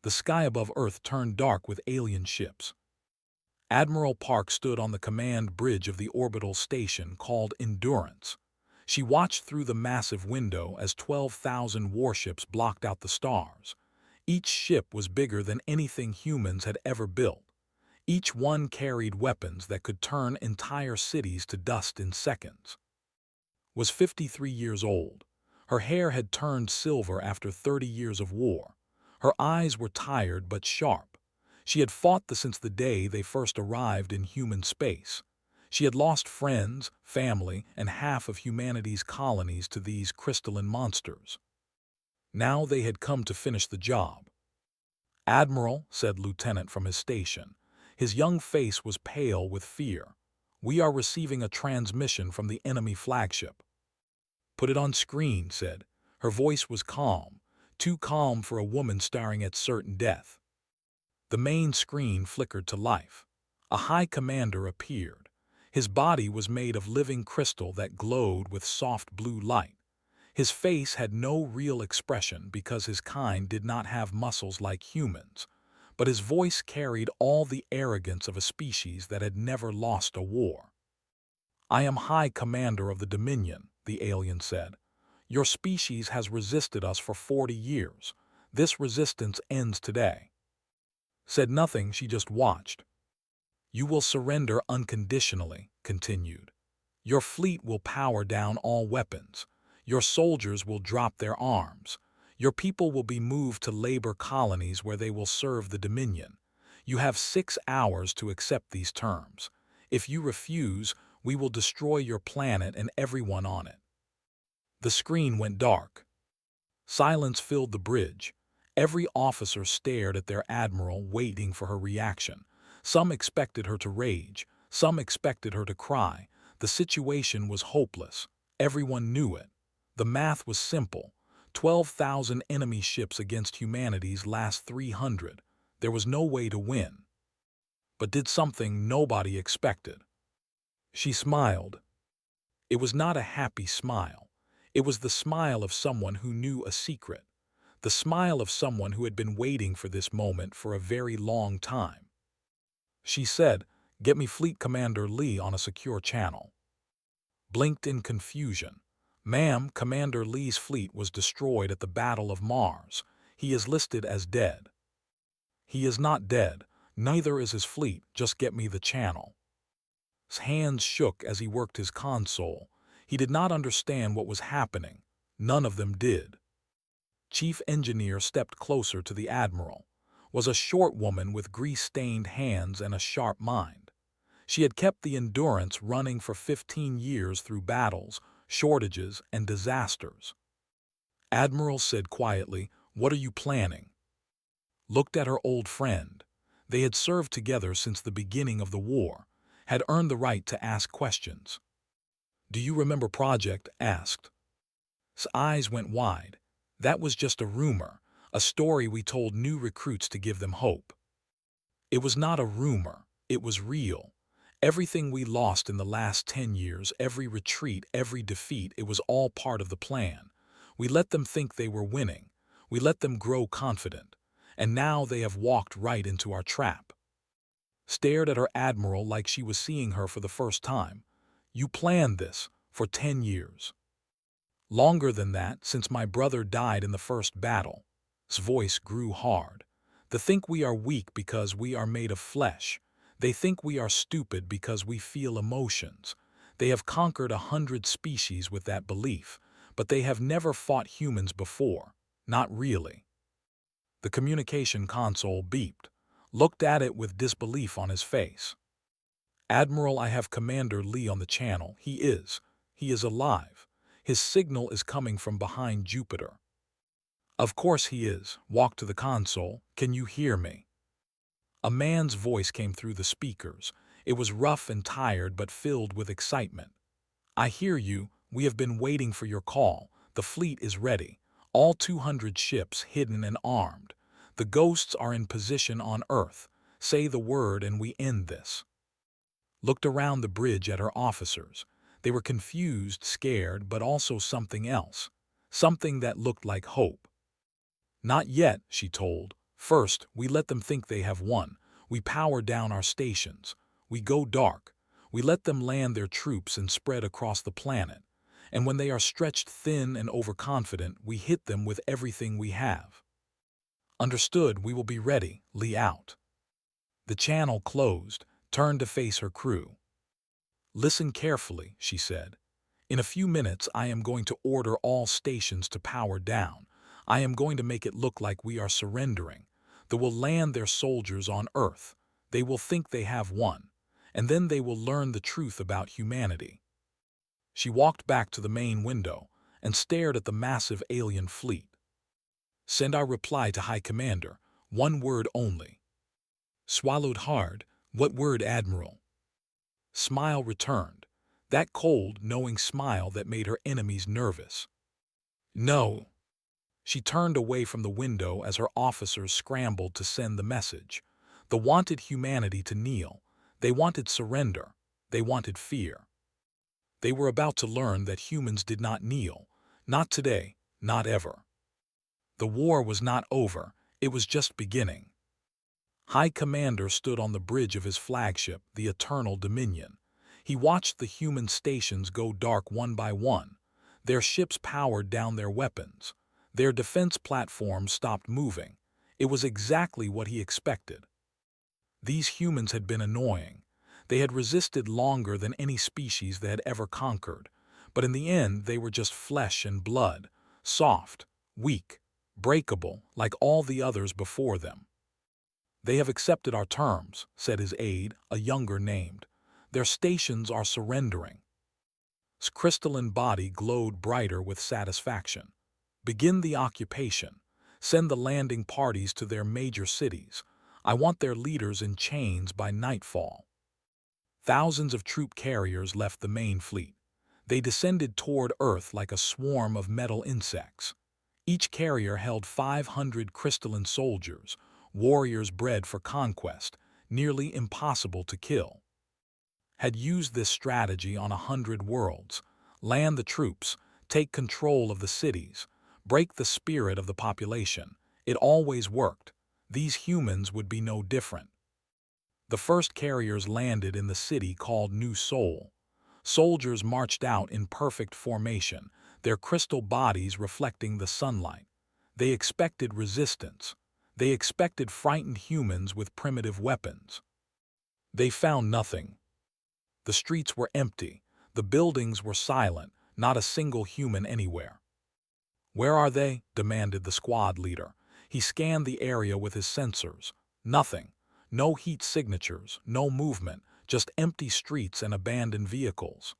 The sky above Earth turned dark with alien ships. Admiral Park stood on the command bridge of the orbital station called Endurance. She watched through the massive window as 12,000 warships blocked out the stars. Each ship was bigger than anything humans had ever built. Each one carried weapons that could turn entire cities to dust in seconds. Was 53 years old. Her hair had turned silver after 30 years of war. Her eyes were tired but sharp. She had fought since the day they first arrived in human space. She had lost friends, family, and half of humanity's colonies to these crystalline monsters. Now they had come to finish the job. "Admiral," said Lieutenant from his station. His young face was pale with fear. "We are receiving a transmission from the enemy flagship." "Put it on screen," said. Her voice was calm, too calm for a woman staring at certain death. The main screen flickered to life. A high commander appeared. His body was made of living crystal that glowed with soft blue light. His face had no real expression because his kind did not have muscles like humans, but his voice carried all the arrogance of a species that had never lost a war. "I am High Commander of the Dominion," the alien said. "Your species has resisted us for 40 years. This resistance ends today." Said nothing, she just watched. "You will surrender unconditionally," continued. "Your fleet will power down all weapons. Your soldiers will drop their arms. Your people will be moved to labor colonies where they will serve the Dominion. You have 6 hours to accept these terms. If you refuse, we will destroy your planet and everyone on it." The screen went dark. Silence filled the bridge. Every officer stared at their admiral, waiting for her reaction. Some expected her to rage. Some expected her to cry. The situation was hopeless. Everyone knew it. The math was simple. 12,000 enemy ships against humanity's last 300. There was no way to win. But did something nobody expected. She smiled. It was not a happy smile. It was the smile of someone who knew a secret. The smile of someone who had been waiting for this moment for a very long time. She said, "Get me Fleet Commander Lee on a secure channel." Blinked in confusion. "Ma'am, Commander Lee's fleet was destroyed at the Battle of Mars. He is listed as dead." "He is not dead. Neither is his fleet. Just get me the channel." His hands shook as he worked his console. He did not understand what was happening. None of them did. Chief Engineer stepped closer to the Admiral. Was a short woman with grease-stained hands and a sharp mind. She had kept the Endurance running for 15 years through battles, shortages, and disasters. Admiral said quietly, "What are you planning?" Looked at her old friend. They had served together since the beginning of the war, had earned the right to ask questions. "Do you remember Project?" asked. His eyes went wide. "That was just a rumor, a story we told new recruits to give them hope." "It was not a rumor. It was real. Everything we lost in the last 10 years, every retreat, every defeat, it was all part of the plan. We let them think they were winning. We let them grow confident. And now they have walked right into our trap." Stared at her admiral like she was seeing her for the first time. "You planned this for 10 years. Longer than that, since my brother died in the first battle." His voice grew hard. "They think we are weak because we are made of flesh. They think we are stupid because we feel emotions. They have conquered 100 species with that belief, but they have never fought humans before. Not really." The communication console beeped. Looked at it with disbelief on his face. "Admiral, I have Commander Lee on the channel. He is alive. His signal is coming from behind Jupiter." "Of course he is." Walked to the console. "Can you hear me?" A man's voice came through the speakers. It was rough and tired but filled with excitement. "I hear you. We have been waiting for your call. The fleet is ready. All 200 ships hidden and armed. The ghosts are in position on Earth. Say the word and we end this." Looked around the bridge at her officers. They were confused, scared, but also something else. Something that looked like hope. "Not yet," she told. First, we let them think they have won. We power down our stations. We go dark. We let them land their troops and spread across the planet. And when they are stretched thin and overconfident, we hit them with everything we have. Understood, we will be ready. Lee out. The channel closed, turned to face her crew. Listen carefully, she said. In a few minutes, I am going to order all stations to power down. I am going to make it look like we are surrendering. They will land their soldiers on Earth. They will think they have won. And then they will learn the truth about humanity. She walked back to the main window and stared at the massive alien fleet. Send our reply to High Commander. One word only. Swallowed hard. What word, Admiral? Smile returned. That cold, knowing smile that made her enemies nervous. No. She turned away from the window as her officers scrambled to send the message. They wanted humanity to kneel. They wanted surrender. They wanted fear. They were about to learn that humans did not kneel. Not today, not ever. The war was not over. It was just beginning. High Commander stood on the bridge of his flagship, the Eternal Dominion. He watched the human stations go dark one by one. Their ships powered down their weapons. Their defense platforms stopped moving. It was exactly what he expected. These humans had been annoying. They had resisted longer than any species they had ever conquered. But in the end, they were just flesh and blood, soft, weak, breakable, like all the others before them. They have accepted our terms, said his aide, a younger named. Their stations are surrendering. His crystalline body glowed brighter with satisfaction. Begin the occupation. Send the landing parties to their major cities. I want their leaders in chains by nightfall. Thousands of troop carriers left the main fleet. They descended toward Earth like a swarm of metal insects. Each carrier held 500 crystalline soldiers, warriors bred for conquest, nearly impossible to kill. Had used this strategy on 100 worlds. Land the troops, take control of the cities, break the spirit of the population. It always worked. These humans would be no different. The first carriers landed in the city called New Sol. Soldiers marched out in perfect formation, their crystal bodies reflecting the sunlight. They expected resistance. They expected frightened humans with primitive weapons. They found nothing. The streets were empty. The buildings were silent, not a single human anywhere. Where are they? Demanded the squad leader. He scanned the area with his sensors. Nothing. No heat signatures, no movement, just empty streets and abandoned vehicles.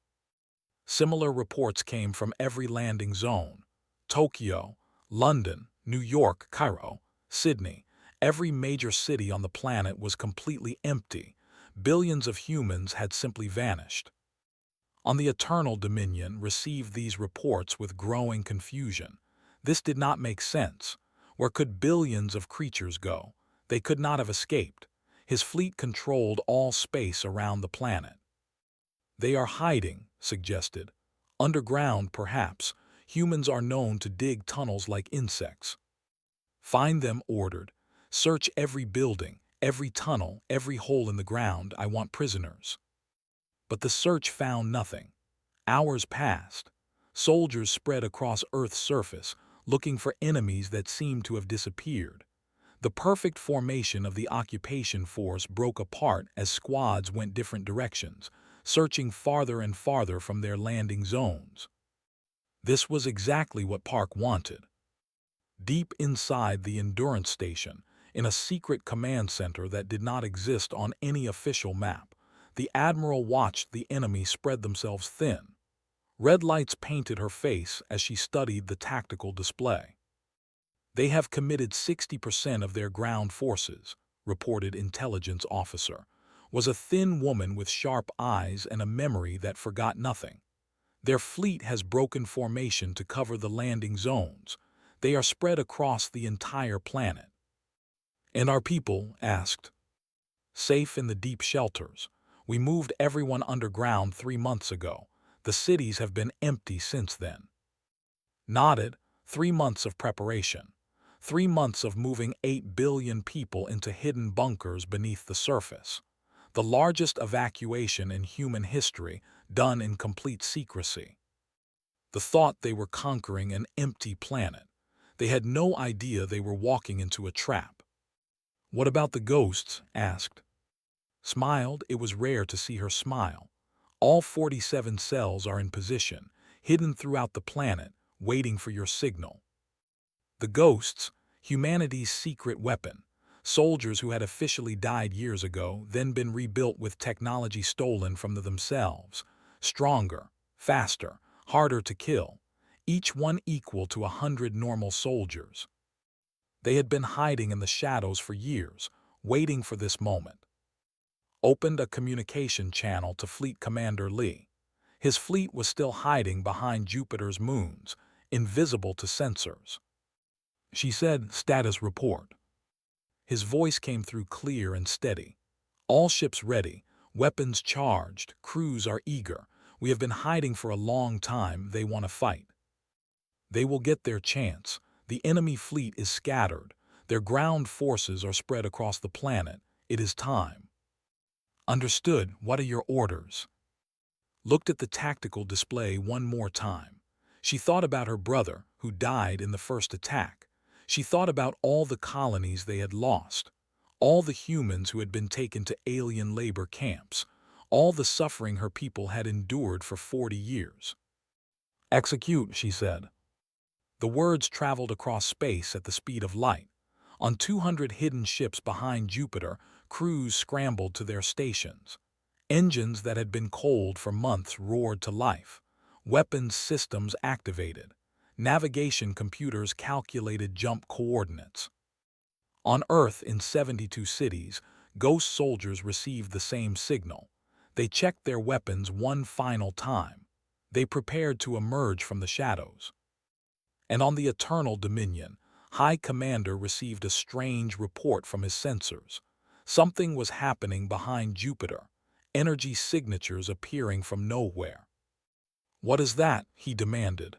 Similar reports came from every landing zone. Tokyo, London, New York, Cairo, Sydney. Every major city on the planet was completely empty. Billions of humans had simply vanished. On the Eternal Dominion received these reports with growing confusion. This did not make sense. Where could billions of creatures go? They could not have escaped. His fleet controlled all space around the planet. They are hiding, suggested. Underground, perhaps. Humans are known to dig tunnels like insects. Find them, ordered. Search every building, every tunnel, every hole in the ground. I want prisoners. But the search found nothing. Hours passed. Soldiers spread across Earth's surface, looking for enemies that seemed to have disappeared. The perfect formation of the occupation force broke apart as squads went different directions, searching farther and farther from their landing zones. This was exactly what Park wanted. Deep inside the Endurance Station, in a secret command center that did not exist on any official map, the Admiral watched the enemy spread themselves thin. Red lights painted her face as she studied the tactical display. They have committed 60% of their ground forces, reported intelligence officer, was a thin woman with sharp eyes and a memory that forgot nothing. Their fleet has broken formation to cover the landing zones. They are spread across the entire planet. And our people, asked. Safe in the deep shelters. We moved everyone underground 3 months ago. The cities have been empty since then. Nodded. 3 months of preparation. 3 months of moving 8 billion people into hidden bunkers beneath the surface. The largest evacuation in human history, done in complete secrecy. The thought they were conquering an empty planet. They had no idea they were walking into a trap. "What about the ghosts?" asked. Smiled. It was rare to see her smile. "All 47 cells are in position, hidden throughout the planet, waiting for your signal." The ghosts, humanity's secret weapon. Soldiers who had officially died years ago, then been rebuilt with technology stolen from themselves. Stronger, faster, harder to kill. Each one equal to 100 normal soldiers. They had been hiding in the shadows for years, waiting for this moment. Opened a communication channel to Fleet Commander Lee. His fleet was still hiding behind Jupiter's moons, invisible to sensors. She said, "Status report." His voice came through clear and steady. "All ships ready, weapons charged, crews are eager. We have been hiding for a long time, they want to fight. They will get their chance. The enemy fleet is scattered. Their ground forces are spread across the planet. It is time." "Understood. What are your orders?" Looked at the tactical display one more time. She thought about her brother, who died in the first attack. She thought about all the colonies they had lost, all the humans who had been taken to alien labor camps, all the suffering her people had endured for 40 years. "Execute," she said. The words traveled across space at the speed of light. On 200 hidden ships behind Jupiter, crews scrambled to their stations. Engines that had been cold for months roared to life. Weapons systems activated. Navigation computers calculated jump coordinates. On Earth, in 72 cities, ghost soldiers received the same signal. They checked their weapons one final time. They prepared to emerge from the shadows. And on the Eternal Dominion, High Commander received a strange report from his sensors. Something was happening behind Jupiter, energy signatures appearing from nowhere. "What is that?" he demanded.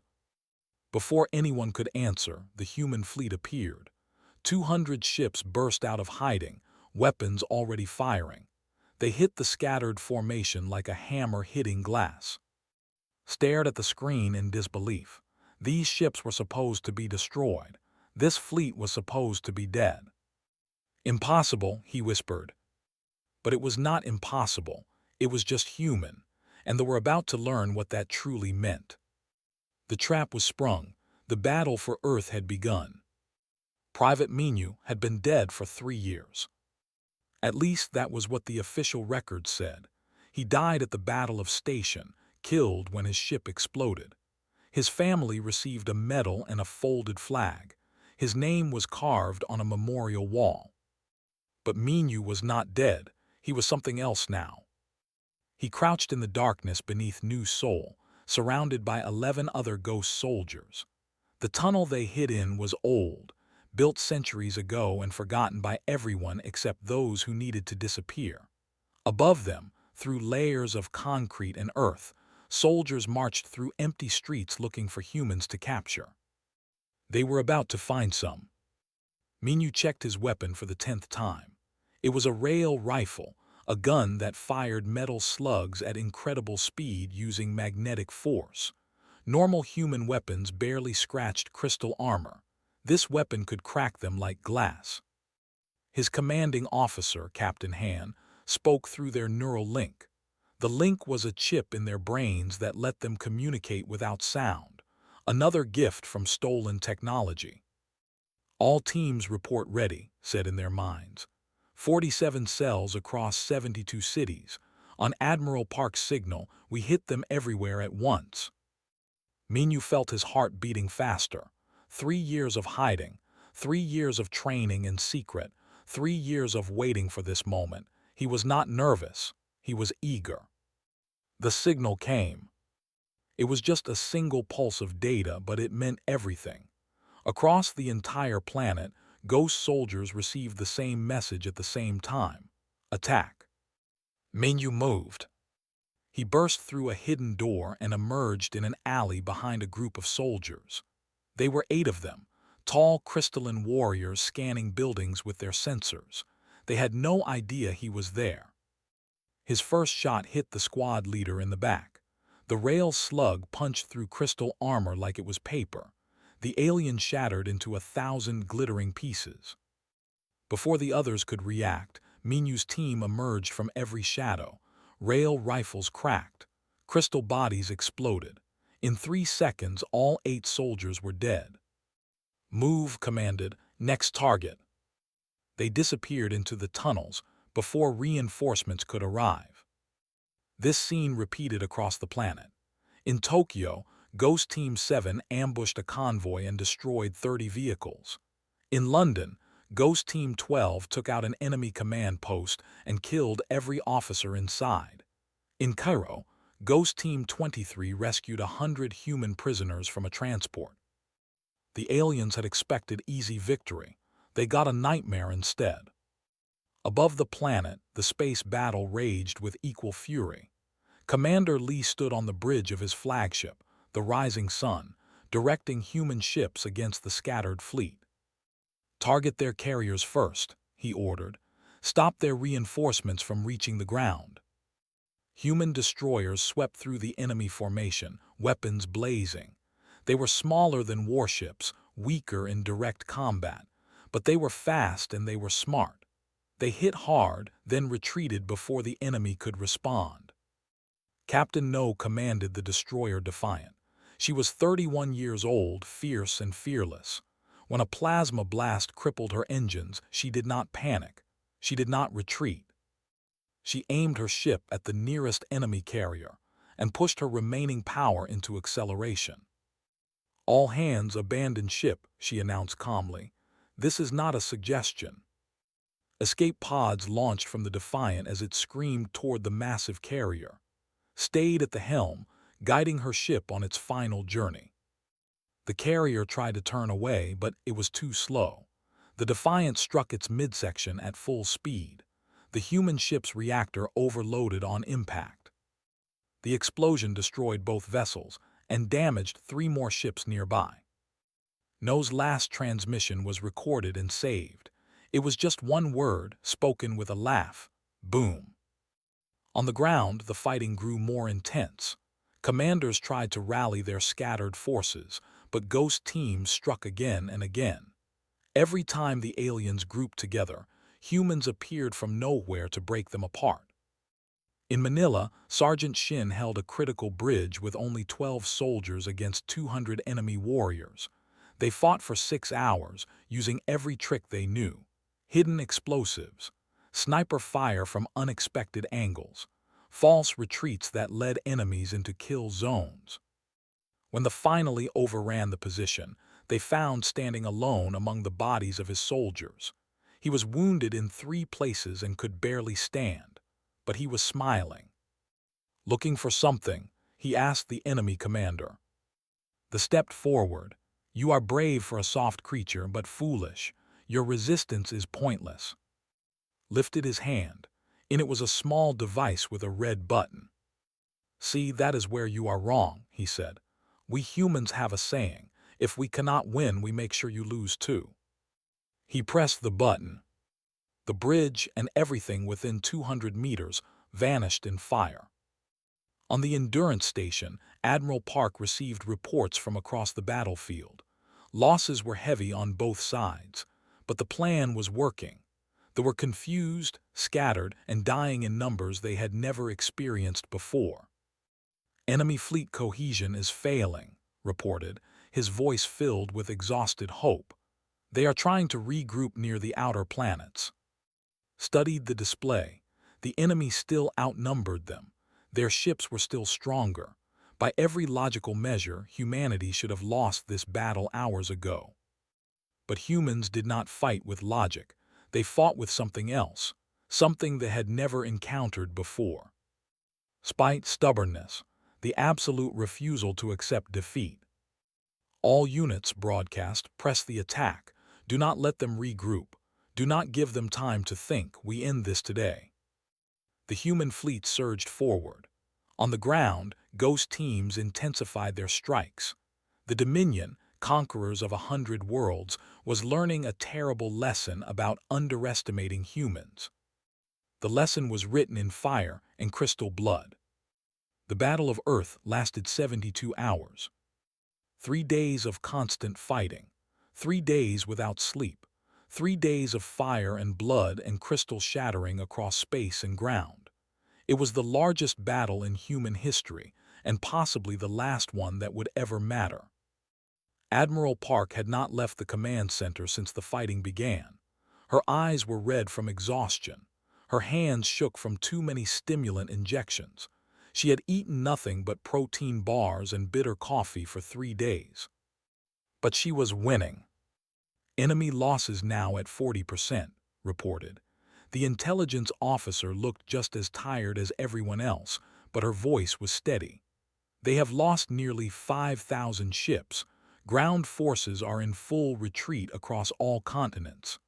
Before anyone could answer, the human fleet appeared. 200 ships burst out of hiding, weapons already firing. They hit the scattered formation like a hammer hitting glass. Stared at the screen in disbelief. These ships were supposed to be destroyed. This fleet was supposed to be dead. "Impossible," he whispered. But it was not impossible. It was just human, and they were about to learn what that truly meant. The trap was sprung. The battle for Earth had begun. Private Minu had been dead for 3 years. At least that was what the official records said. He died at the Battle of Station, killed when his ship exploded. His family received a medal and a folded flag. His name was carved on a memorial wall. But Minu was not dead. He was something else now. He crouched in the darkness beneath New Sol, surrounded by 11 other ghost soldiers. The tunnel they hid in was old, built centuries ago and forgotten by everyone except those who needed to disappear. Above them, through layers of concrete and earth, soldiers marched through empty streets looking for humans to capture. They were about to find some. Minu checked his weapon for the 10th time. It was a rail rifle, a gun that fired metal slugs at incredible speed using magnetic force. Normal human weapons barely scratched crystal armor. This weapon could crack them like glass. His commanding officer, Captain Han, spoke through their neural link. The link was a chip in their brains that let them communicate without sound, another gift from stolen technology. "All teams report ready," said in their minds. 47 cells across 72 cities. On Admiral Park's signal, we hit them everywhere at once. Minu felt his heart beating faster. 3 years of hiding, 3 years of training in secret, 3 years of waiting for this moment. He was not nervous. He was eager. The signal came. It was just a single pulse of data, but it meant everything. Across the entire planet, ghost soldiers received the same message at the same time. Attack. Minu moved. He burst through a hidden door and emerged in an alley behind a group of soldiers. They were 8 of them, tall crystalline warriors scanning buildings with their sensors. They had no idea he was there. His first shot hit the squad leader in the back. The rail slug punched through crystal armor like it was paper. The alien shattered into 1,000 glittering pieces. Before the others could react, Minu's team emerged from every shadow. Rail rifles cracked. Crystal bodies exploded. In 3 seconds, all 8 soldiers were dead. "Move," commanded. "Next target." They disappeared into the tunnels before reinforcements could arrive. This scene repeated across the planet. In Tokyo, Ghost Team 7 ambushed a convoy and destroyed 30 vehicles. In London, Ghost Team 12 took out an enemy command post and killed every officer inside. In Cairo, Ghost Team 23 rescued 100 human prisoners from a transport. The aliens had expected easy victory. They got a nightmare instead. Above the planet, the space battle raged with equal fury. Commander Lee stood on the bridge of his flagship, the Rising Sun, directing human ships against the scattered fleet. "Target their carriers first," he ordered. "Stop their reinforcements from reaching the ground." Human destroyers swept through the enemy formation, weapons blazing. They were smaller than warships, weaker in direct combat, but they were fast and they were smart. They hit hard, then retreated before the enemy could respond. Captain No commanded the destroyer Defiant. She was 31 years old, fierce and fearless. When a plasma blast crippled her engines, she did not panic. She did not retreat. She aimed her ship at the nearest enemy carrier and pushed her remaining power into acceleration. "All hands abandon ship," she announced calmly. "This is not a suggestion." Escape pods launched from the Defiant as it screamed toward the massive carrier, stayed at the helm, guiding her ship on its final journey. The carrier tried to turn away, but it was too slow. The Defiant struck its midsection at full speed. The human ship's reactor overloaded on impact. The explosion destroyed both vessels and damaged 3 more ships nearby. No's last transmission was recorded and saved. It was just one word, spoken with a laugh: boom. On the ground, the fighting grew more intense. Commanders tried to rally their scattered forces, but ghost teams struck again and again. Every time the aliens grouped together, humans appeared from nowhere to break them apart. In Manila, Sergeant Shin held a critical bridge with only 12 soldiers against 200 enemy warriors. They fought for 6 hours, using every trick they knew: hidden explosives, sniper fire from unexpected angles, false retreats that led enemies into kill zones. When they finally overran the position, they found standing alone among the bodies of his soldiers. He was wounded in 3 places and could barely stand, but he was smiling. "Looking for something?" he asked the enemy commander. They stepped forward. "You are brave for a soft creature, but foolish. Your resistance is pointless." Lifted his hand. In it was a small device with a red button. "See, that is where you are wrong," he said. "We humans have a saying: if we cannot win, we make sure you lose too." He pressed the button. The bridge and everything within 200 meters vanished in fire. On the Endurance Station, Admiral Park received reports from across the battlefield. Losses were heavy on both sides, but the plan was working. They were confused, scattered, and dying in numbers they had never experienced before. "Enemy fleet cohesion is failing," reported, his voice filled with exhausted hope. "They are trying to regroup near the outer planets." Studied the display. The enemy still outnumbered them. Their ships were still stronger. By every logical measure, humanity should have lost this battle hours ago. But humans did not fight with logic. They fought with something else, something they had never encountered before. Spite, stubbornness, the absolute refusal to accept defeat. "All units," broadcast, "press the attack. Do not let them regroup. Do not give them time to think. We end this today." The human fleet surged forward. On the ground, ghost teams intensified their strikes. The Dominion, conquerors of 100 worlds, was learning a terrible lesson about underestimating humans. The lesson was written in fire and crystal blood. The Battle of Earth lasted 72 hours. 3 days of constant fighting, 3 days without sleep, 3 days of fire and blood and crystal shattering across space and ground. It was the largest battle in human history, and possibly the last one that would ever matter. Admiral Park had not left the command center since the fighting began. Her eyes were red from exhaustion. Her hands shook from too many stimulant injections. She had eaten nothing but protein bars and bitter coffee for 3 days. But she was winning. Enemy losses now at 40%, reported. The intelligence officer looked just as tired as everyone else, but her voice was steady. They have lost nearly 5,000 ships. Ground forces are in full retreat across all continents.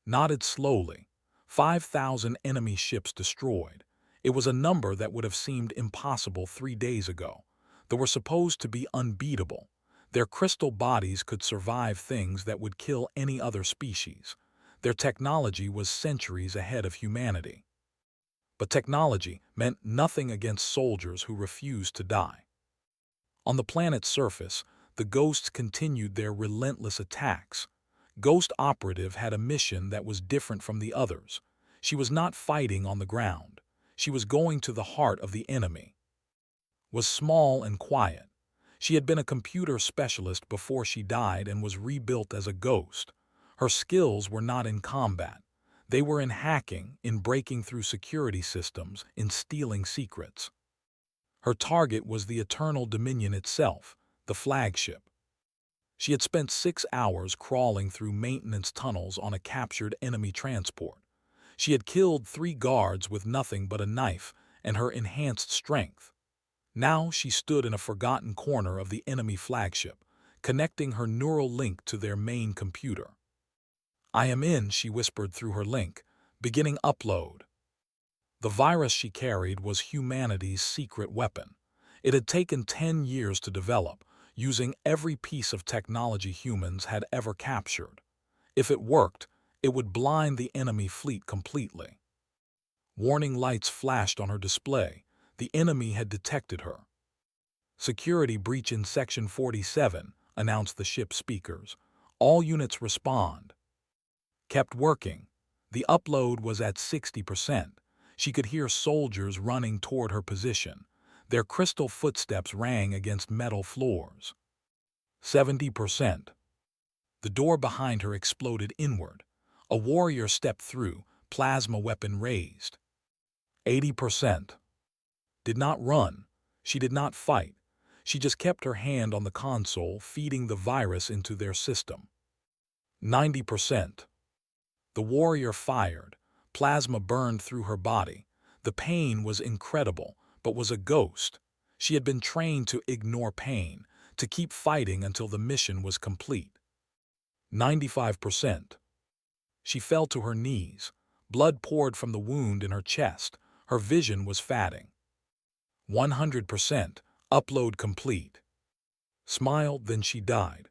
Nodded slowly. 5,000 enemy ships destroyed. It was a number that would have seemed impossible 3 days ago. They were supposed to be unbeatable. Their crystal bodies could survive things that would kill any other species. Their technology was centuries ahead of humanity. But technology meant nothing against soldiers who refused to die. On the planet's surface, the Ghosts continued their relentless attacks. Ghost Operative had a mission that was different from the others. She was not fighting on the ground. She was going to the heart of the enemy. Was small and quiet. She had been a computer specialist before she died and was rebuilt as a ghost. Her skills were not in combat. They were in hacking, in breaking through security systems, in stealing secrets. Her target was the Eternal Dominion itself, the flagship. She had spent 6 hours crawling through maintenance tunnels on a captured enemy transport. She had killed 3 guards with nothing but a knife and her enhanced strength. Now she stood in a forgotten corner of the enemy flagship, connecting her neural link to their main computer. "I am in," she whispered through her link, beginning upload. The virus she carried was humanity's secret weapon. It had taken 10 years to develop, using every piece of technology humans had ever captured. If it worked, it would blind the enemy fleet completely. Warning lights flashed on her display. The enemy had detected her. "Security breach in Section 47, announced the ship's speakers. "All units respond." Kept working. The upload was at 60%. She could hear soldiers running toward her position. Their crystal footsteps rang against metal floors. 70%. The door behind her exploded inward. A warrior stepped through, plasma weapon raised. 80%. Did not run. She did not fight. She just kept her hand on the console, feeding the virus into their system. 90%. The warrior fired. Plasma burned through her body. The pain was incredible, but was a ghost. She had been trained to ignore pain, to keep fighting until the mission was complete. 95%. She fell to her knees. Blood poured from the wound in her chest. Her vision was fading. 100%. Upload complete. Smiled, then she died.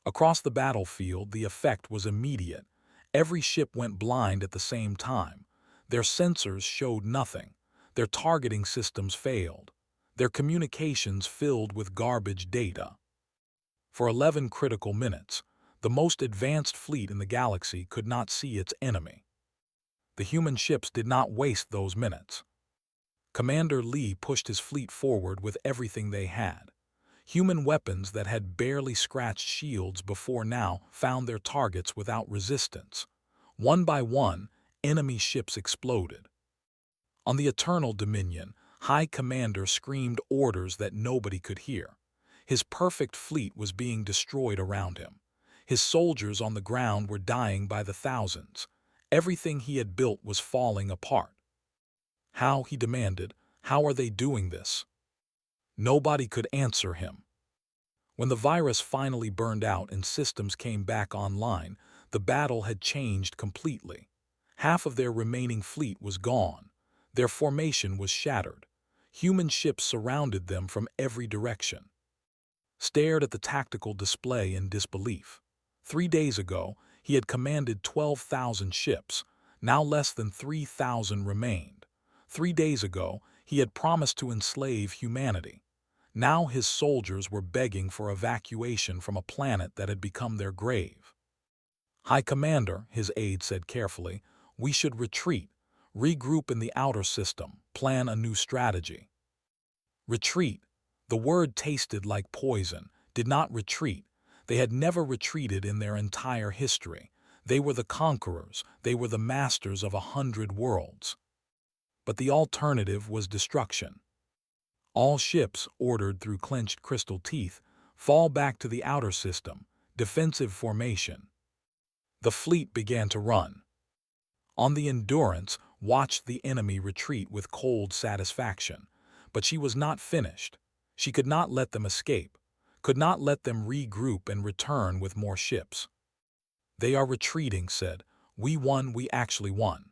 Across the battlefield, the effect was immediate. Every ship went blind at the same time. Their sensors showed nothing. Their targeting systems failed. Their communications filled with garbage data. For 11 critical minutes, the most advanced fleet in the galaxy could not see its enemy. The human ships did not waste those minutes. Commander Lee pushed his fleet forward with everything they had. Human weapons that had barely scratched shields before now found their targets without resistance. One by one, enemy ships exploded. On the Eternal Dominion, High Commander screamed orders that nobody could hear. His perfect fleet was being destroyed around him. His soldiers on the ground were dying by the thousands. Everything he had built was falling apart. "How?" he demanded. "How are they doing this?" Nobody could answer him. When the virus finally burned out and systems came back online, the battle had changed completely. Half of their remaining fleet was gone. Their formation was shattered. Human ships surrounded them from every direction. stared at the tactical display in disbelief. 3 days ago, he had commanded 12,000 ships. Now less than 3,000 remained. 3 days ago, he had promised to enslave humanity. Now his soldiers were begging for evacuation from a planet that had become their grave. "High Commander," his aide said carefully, "we should retreat, regroup in the outer system, plan a new strategy." Retreat. The word tasted like poison. Did not retreat. They had never retreated in their entire history. They were the conquerors. They were the masters of 100 worlds. But the alternative was destruction. All ships, ordered through clenched crystal teeth, fall back to the outer system, defensive formation. The fleet began to run. On the Endurance, watched the enemy retreat with cold satisfaction. But she was not finished. She could not let them escape, could not let them regroup and return with more ships. "They are retreating," said. "We won, we actually won."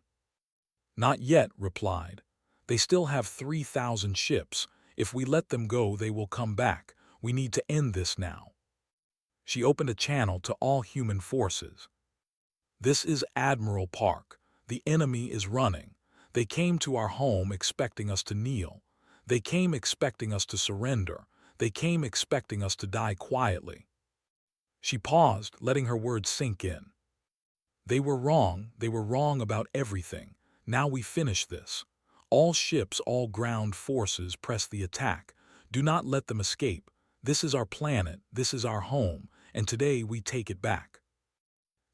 "Not yet," replied. "They still have 3,000 ships. If we let them go, they will come back. We need to end this now." She opened a channel to all human forces. "This is Admiral Park. The enemy is running. They came to our home expecting us to kneel. They came expecting us to surrender. They came expecting us to die quietly." She paused, letting her words sink in. "They were wrong. They were wrong about everything. Now we finish this. All ships, all ground forces, press the attack. Do not let them escape. This is our planet. This is our home. And today we take it back."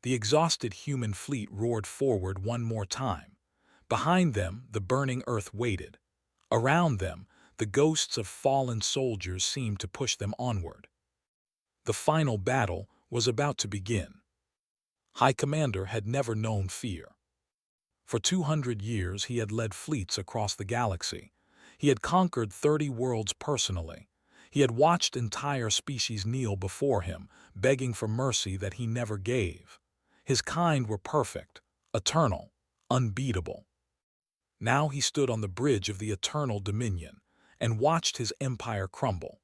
The exhausted human fleet roared forward one more time. Behind them, the burning earth waited. Around them, the ghosts of fallen soldiers seemed to push them onward. The final battle was about to begin. High Commander had never known fear. For 200 years he had led fleets across the galaxy. He had conquered 30 worlds personally. He had watched entire species kneel before him, begging for mercy that he never gave. His kind were perfect, eternal, unbeatable. Now he stood on the bridge of the eternal dominion and watched his empire crumble.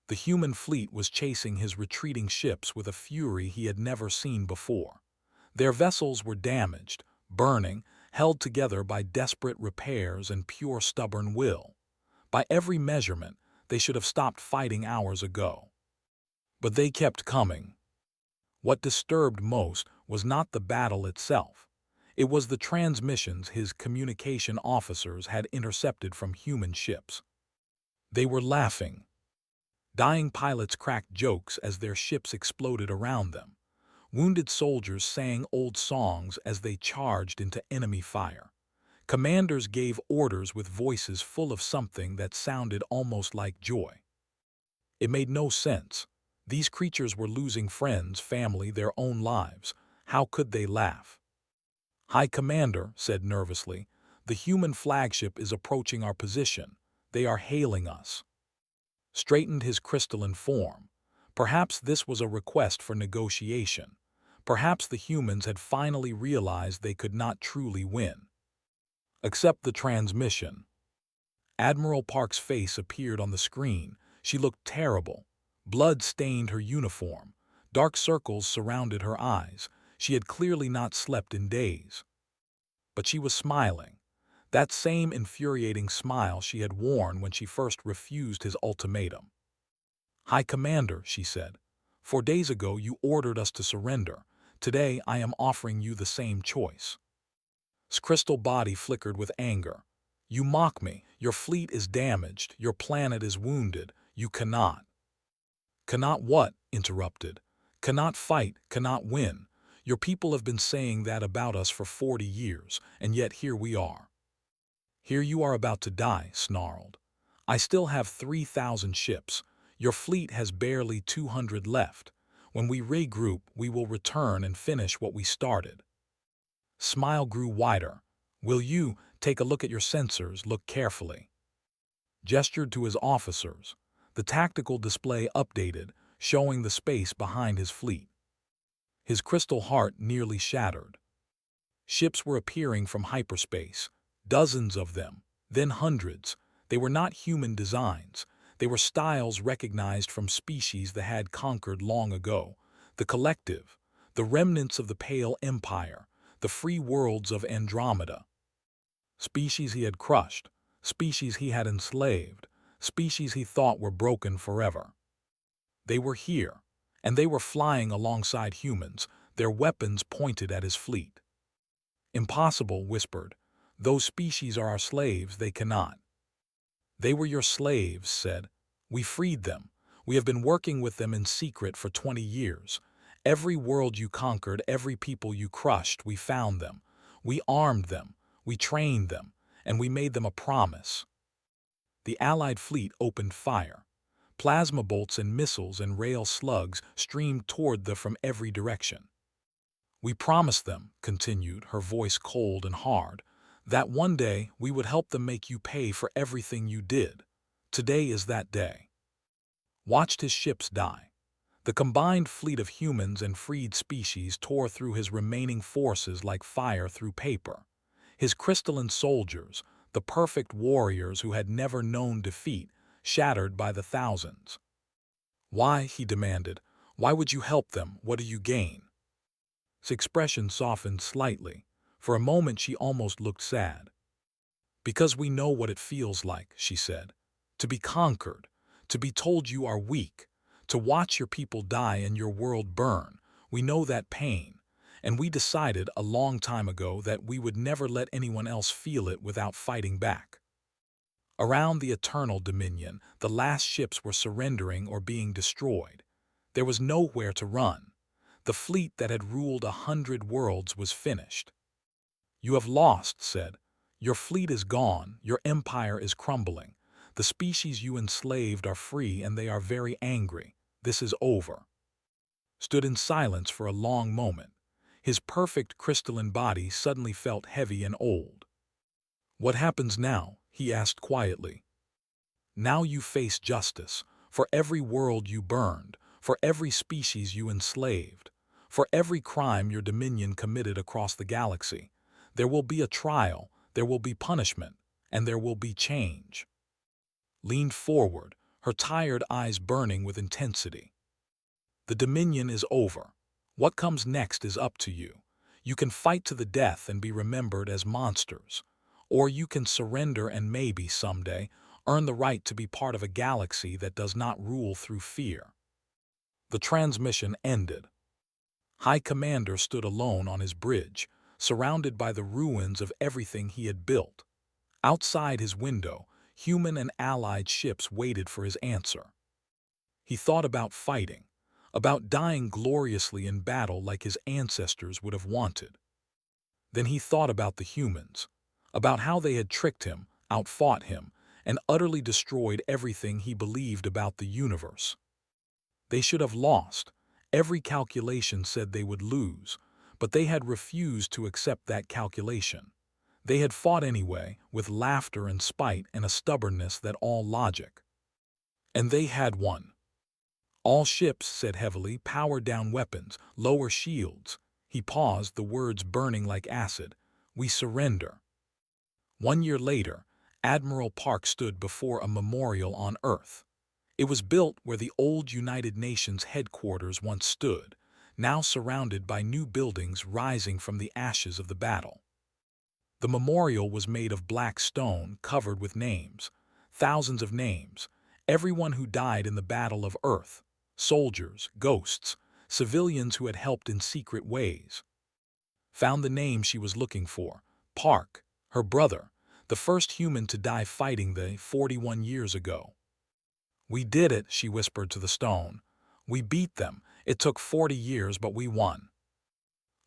The human fleet was chasing his retreating ships with a fury he had never seen before. Their vessels were damaged, burning, held together by desperate repairs and pure stubborn will. By every measurement, they should have stopped fighting hours ago. But they kept coming. What disturbed most was not the battle itself. It was the transmissions his communication officers had intercepted from human ships. They were laughing. Dying pilots cracked jokes as their ships exploded around them. Wounded soldiers sang old songs as they charged into enemy fire. Commanders gave orders with voices full of something that sounded almost like joy. It made no sense. These creatures were losing friends, family, their own lives. How could they laugh? "High Commander," said nervously, "the human flagship is approaching our position. They are hailing us." Straightened his crystalline form. Perhaps this was a request for negotiation. Perhaps the humans had finally realized they could not truly win. "Accept the transmission." Admiral Park's face appeared on the screen. She looked terrible. Blood stained her uniform. Dark circles surrounded her eyes. She had clearly not slept in days. But she was smiling. That same infuriating smile she had worn when she first refused his ultimatum. "High Commander," she said, 4 days ago you ordered us to surrender. Today I am offering you the same choice." His crystal body flickered with anger. "You mock me. Your fleet is damaged. Your planet is wounded. You cannot." "Cannot what?" interrupted. "Cannot fight, cannot win. Your people have been saying that about us for 40 years, and yet here we are." "Here you are about to die," snarled. "I still have 3,000 ships. Your fleet has barely 200 left. When we regroup, we will return and finish what we started." Smile grew wider. "Will you take a look at your sensors, look carefully?" Gestured to his officers. The tactical display updated, showing the space behind his fleet. His crystal heart nearly shattered. Ships were appearing from hyperspace, dozens of them, then hundreds. They were not human designs. They were styles recognized from species that had conquered long ago. The collective, the remnants of the Pale Empire, the free worlds of Andromeda. Species he had crushed, species he had enslaved, species he thought were broken forever. They were here, and they were flying alongside humans, their weapons pointed at his fleet. "Impossible," whispered. "Those species are our slaves, they cannot." "They were your slaves," said. "We freed them. We have been working with them in secret for 20 years. Every world you conquered, every people you crushed, we found them. We armed them, we trained them, and we made them a promise." The Allied fleet opened fire. Plasma bolts and missiles and rail slugs streamed toward them from every direction. "We promised them," continued, her voice cold and hard, "that one day we would help them make you pay for everything you did. Today is that day." Watched his ships die. The combined fleet of humans and freed species tore through his remaining forces like fire through paper. His crystalline soldiers, the perfect warriors who had never known defeat, shattered by the thousands. "Why?" he demanded. "Why would you help them? What do you gain?" His expression softened slightly. For a moment she almost looked sad. "Because we know what it feels like," she said. "To be conquered, to be told you are weak, to watch your people die and your world burn. We know that pain, and we decided a long time ago that we would never let anyone else feel it without fighting back." Around the Eternal Dominion, the last ships were surrendering or being destroyed. There was nowhere to run. The fleet that had ruled 100 worlds was finished. "You have lost," said. "Your fleet is gone, your empire is crumbling. The species you enslaved are free and they are very angry. This is over." Stood in silence for a long moment. His perfect crystalline body suddenly felt heavy and old. "What happens now?" he asked quietly. "Now you face justice, for every world you burned, for every species you enslaved, for every crime your dominion committed across the galaxy. There will be a trial, there will be punishment, and there will be change." Leaned forward, her tired eyes burning with intensity. "The dominion is over. What comes next is up to you. You can fight to the death and be remembered as monsters. Or you can surrender and maybe, someday, earn the right to be part of a galaxy that does not rule through fear." The transmission ended. High Commander stood alone on his bridge, surrounded by the ruins of everything he had built. Outside his window, human and allied ships waited for his answer. He thought about fighting, about dying gloriously in battle like his ancestors would have wanted. Then he thought about the humans, about how they had tricked him, outfought him, and utterly destroyed everything he believed about the universe. They should have lost. Every calculation said they would lose, but they had refused to accept that calculation. They had fought anyway, with laughter and spite and a stubbornness that all logic. And they had won. "All ships," said heavily, "power down weapons, lower shields." He paused, the words burning like acid. "We surrender." 1 year later, Admiral Park stood before a memorial on Earth. It was built where the old United Nations headquarters once stood, now surrounded by new buildings rising from the ashes of the battle. The memorial was made of black stone covered with names, thousands of names, everyone who died in the Battle of Earth, soldiers, ghosts, civilians who had helped in secret ways. Found the name she was looking for, Park, her brother, the first human to die fighting the 41 years ago. "We did it," she whispered to the stone. "We beat them. It took 40 years, but we won."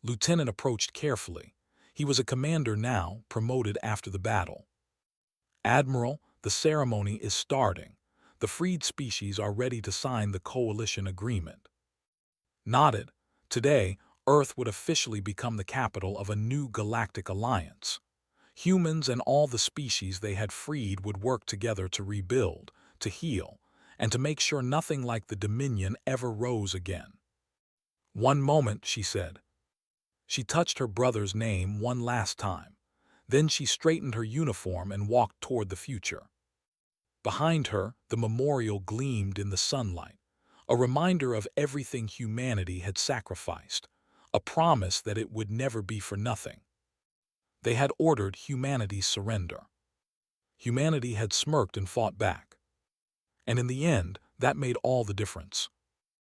Lieutenant approached carefully. He was a commander now, promoted after the battle. "Admiral, the ceremony is starting. The freed species are ready to sign the coalition agreement." Nodded. Today, Earth would officially become the capital of a new galactic alliance. Humans and all the species they had freed would work together to rebuild, to heal, and to make sure nothing like the Dominion ever rose again. "One moment," she said. She touched her brother's name one last time. Then she straightened her uniform and walked toward the future. Behind her, the memorial gleamed in the sunlight, a reminder of everything humanity had sacrificed, a promise that it would never be for nothing. They had ordered humanity's surrender. Humanity had smirked and fought back. And in the end, that made all the difference.